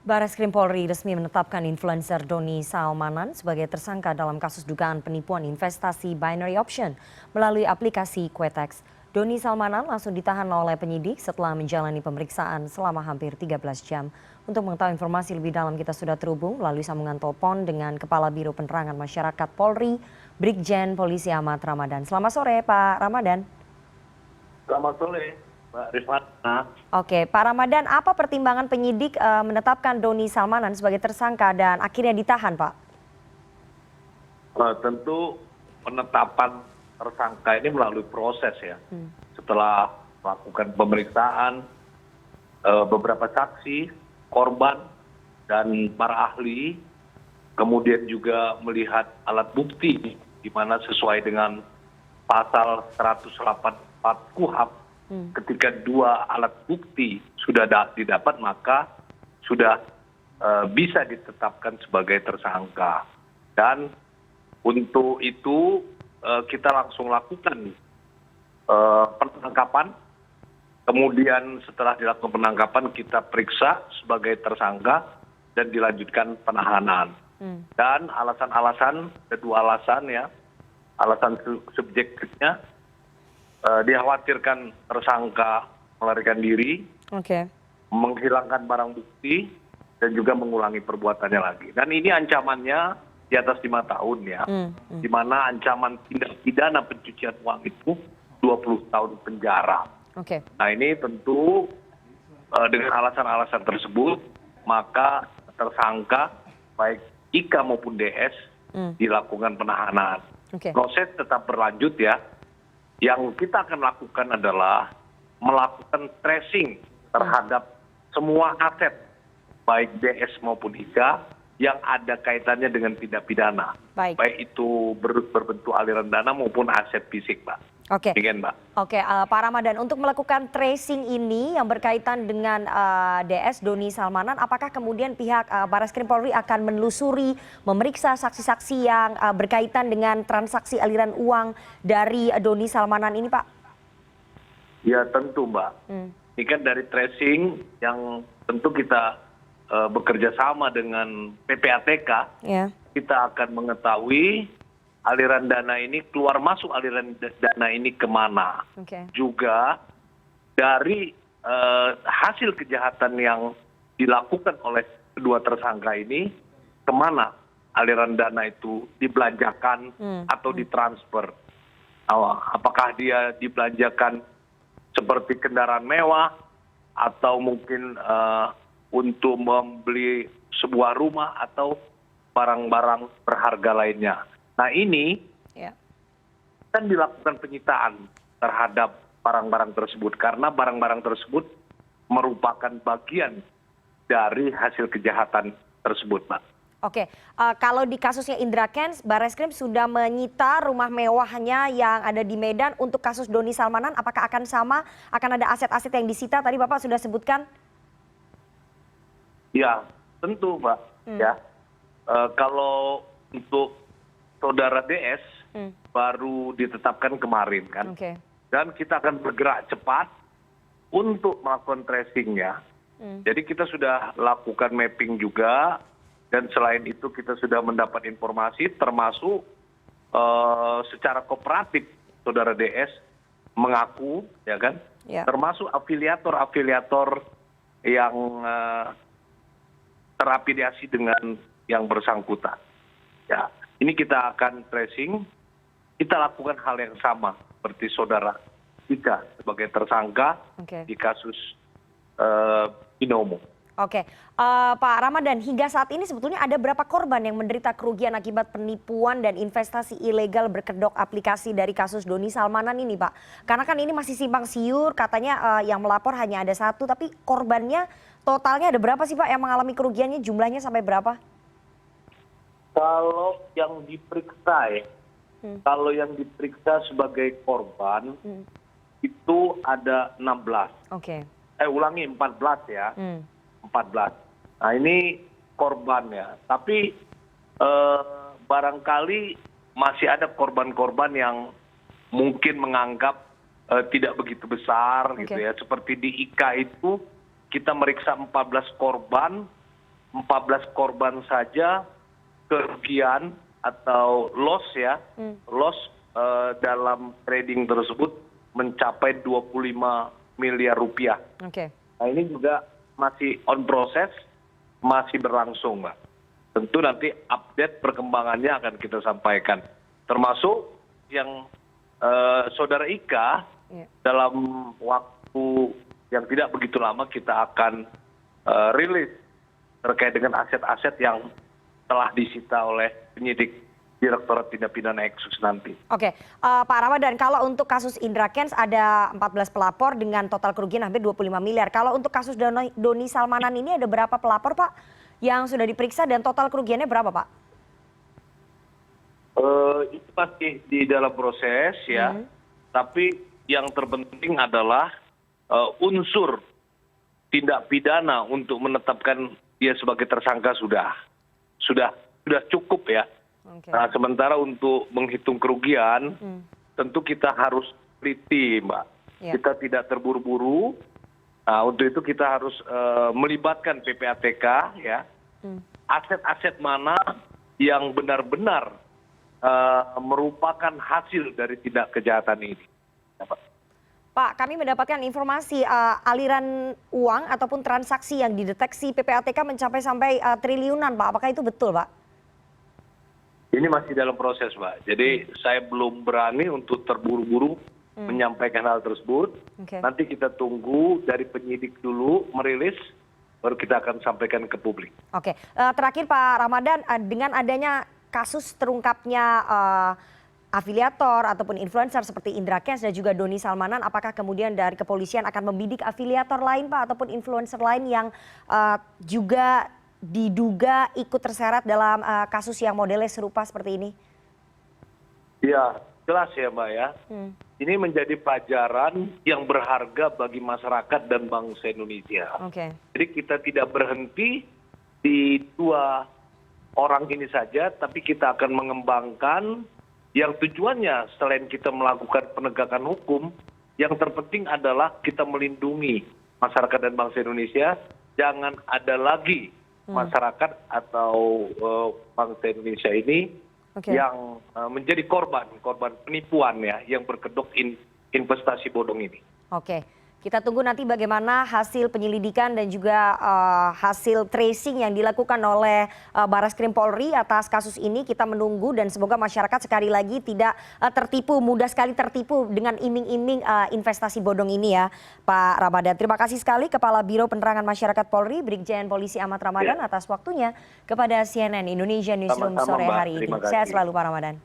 Bareskrim Polri resmi menetapkan influencer Doni Salmanan sebagai tersangka dalam kasus dugaan penipuan investasi binary option melalui aplikasi Quetex. Doni Salmanan langsung ditahan oleh penyidik setelah menjalani pemeriksaan selama hampir 13 jam. Untuk mengetahui informasi lebih dalam kita sudah terhubung melalui sambungan telepon dengan Kepala Biro Penerangan Masyarakat Polri, Brigjen Polisi Ahmad Ramadan. Selamat sore Pak Ramadan. Selamat sore, Mbak Rifana. Oke, Pak Ramadan, apa pertimbangan penyidik menetapkan Doni Salmanan sebagai tersangka dan akhirnya ditahan, Pak? Tentu penetapan tersangka ini melalui proses ya. Setelah melakukan pemeriksaan, beberapa saksi, korban, dan para ahli, kemudian juga melihat alat bukti di mana sesuai dengan pasal 184 KUHP, ketika dua alat bukti sudah didapat maka sudah bisa ditetapkan sebagai tersangka. Dan untuk itu kita langsung lakukan penangkapan. Kemudian setelah dilakukan penangkapan kita periksa sebagai tersangka dan dilanjutkan penahanan. Dan alasan-alasan, kedua alasan ya, alasan subjektifnya dikhawatirkan tersangka melarikan diri, menghilangkan barang bukti, dan juga mengulangi perbuatannya lagi. Dan ini ancamannya di atas 5 tahun ya, di mana ancaman tindak pidana pencucian uang itu 20 tahun penjara. Nah ini tentu dengan alasan-alasan tersebut, maka tersangka baik IK maupun DS dilakukan penahanan. Proses tetap berlanjut ya. Yang kita akan lakukan adalah melakukan tracing terhadap semua aset, baik DS maupun IK, yang ada kaitannya dengan tindak pidana. Baik itu berbentuk aliran dana maupun aset fisik, Mbak. Demikian, Mbak. Pak Ramadan, untuk melakukan tracing ini yang berkaitan dengan DS Doni Salmanan, apakah kemudian pihak Bareskrim Polri akan menelusuri, memeriksa saksi-saksi yang berkaitan dengan transaksi aliran uang dari Doni Salmanan ini, Pak? Ya tentu, Mbak. Ini kan dari tracing yang tentu kita bekerja sama dengan PPATK, kita akan mengetahui aliran dana ini, keluar masuk aliran dana ini kemana. Juga dari hasil kejahatan yang dilakukan oleh kedua tersangka ini, kemana aliran dana itu dibelanjakan atau ditransfer. Apakah dia dibelanjakan seperti kendaraan mewah, atau mungkin untuk membeli sebuah rumah atau barang-barang berharga lainnya. Nah ini kan dilakukan penyitaan terhadap barang-barang tersebut karena barang-barang tersebut merupakan bagian dari hasil kejahatan tersebut, Pak. Kalau di kasusnya Indra Kents, Bareskrim sudah menyita rumah mewahnya yang ada di Medan. Untuk kasus Doni Salmanan, apakah akan sama? Akan ada aset-aset yang disita? Tadi Bapak sudah sebutkan. Ya, tentu, Pak. Ya, kalau untuk saudara DS baru ditetapkan kemarin kan, dan kita akan bergerak cepat untuk melakukan tracingnya. Jadi kita sudah lakukan mapping juga, dan selain itu kita sudah mendapat informasi termasuk secara kooperatif saudara DS mengaku, ya kan, termasuk afiliator-afiliator yang terafiliasi dengan yang bersangkutan. Ya. Ini kita akan tracing, kita lakukan hal yang sama seperti saudara Ika sebagai tersangka di kasus Binomo. Pak Ramadan, hingga saat ini sebetulnya ada berapa korban yang menderita kerugian akibat penipuan dan investasi ilegal berkedok aplikasi dari kasus Doni Salmanan ini, Pak? Karena kan ini masih simpang siur, katanya yang melapor hanya ada 1, tapi korbannya totalnya ada berapa sih, Pak, yang mengalami kerugiannya, jumlahnya sampai berapa? Kalau yang diperiksa kalau yang diperiksa sebagai korban itu ada 16. Ulangi 14 ya. 14. Nah ini korban ya. Tapi barangkali masih ada korban-korban yang mungkin menganggap tidak begitu besar gitu ya. Seperti di IK itu kita meriksa 14 korban 14 korban saja kerugian atau loss ya, loss dalam trading tersebut mencapai 25 miliar rupiah. Nah ini juga masih on proses, masih berlangsung Mbak. Tentu nanti update perkembangannya akan kita sampaikan. Termasuk yang Saudara Ika dalam waktu yang tidak begitu lama kita akan rilis terkait dengan aset-aset yang telah disita oleh penyidik Direktorat Tindak Pidana Eksus nanti. Oke, Pak Ramadan, kalau untuk kasus Indra Kents ada 14 pelapor dengan total kerugian hampir 25 miliar. Kalau untuk kasus Doni Salmanan ini ada berapa pelapor Pak yang sudah diperiksa dan total kerugiannya berapa Pak? Itu masih di dalam proses ya, tapi yang terpenting adalah unsur tindak pidana untuk menetapkan dia sebagai tersangka sudah cukup ya. Nah sementara untuk menghitung kerugian tentu kita harus teliti Mbak. Kita tidak terburu-buru. Nah untuk itu kita harus melibatkan PPATK ya. Aset-aset mana yang benar-benar merupakan hasil dari tindak kejahatan ini. Pak, kami mendapatkan informasi aliran uang ataupun transaksi yang dideteksi PPATK mencapai sampai triliunan Pak. Apakah itu betul Pak? Ini masih dalam proses Mbak. Jadi saya belum berani untuk terburu-buru menyampaikan hal tersebut. Nanti kita tunggu dari penyidik dulu merilis, baru kita akan sampaikan ke publik. Oke, terakhir Pak Ramadan, dengan adanya kasus terungkapnya afiliator ataupun influencer seperti Indra Kents dan juga Doni Salmanan, apakah kemudian dari kepolisian akan membidik afiliator lain Pak ataupun influencer lain yang juga diduga ikut terseret dalam kasus yang modelnya serupa seperti ini? Ya, jelas ya Mbak ya. Ini menjadi pelajaran yang berharga bagi masyarakat dan bangsa Indonesia. Jadi kita tidak berhenti di dua orang ini saja, tapi kita akan mengembangkan yang tujuannya selain kita melakukan penegakan hukum, yang terpenting adalah kita melindungi masyarakat dan bangsa Indonesia. Jangan ada lagi masyarakat atau bangsa Indonesia ini yang menjadi korban penipuan ya, yang berkedok investasi bodong ini. Oke. Kita tunggu nanti bagaimana hasil penyelidikan dan juga hasil tracing yang dilakukan oleh Barreskrim Polri atas kasus ini. Kita menunggu dan semoga masyarakat sekali lagi tidak tertipu, mudah sekali tertipu dengan iming-iming investasi bodong ini ya Pak Ramadan. Terima kasih sekali Kepala Biro Penerangan Masyarakat Polri, Brigjen Polisi Ahmad Ramadan atas waktunya kepada CNN Indonesia Newsroom sore hari ini. Sehat selalu Pak Ramadan.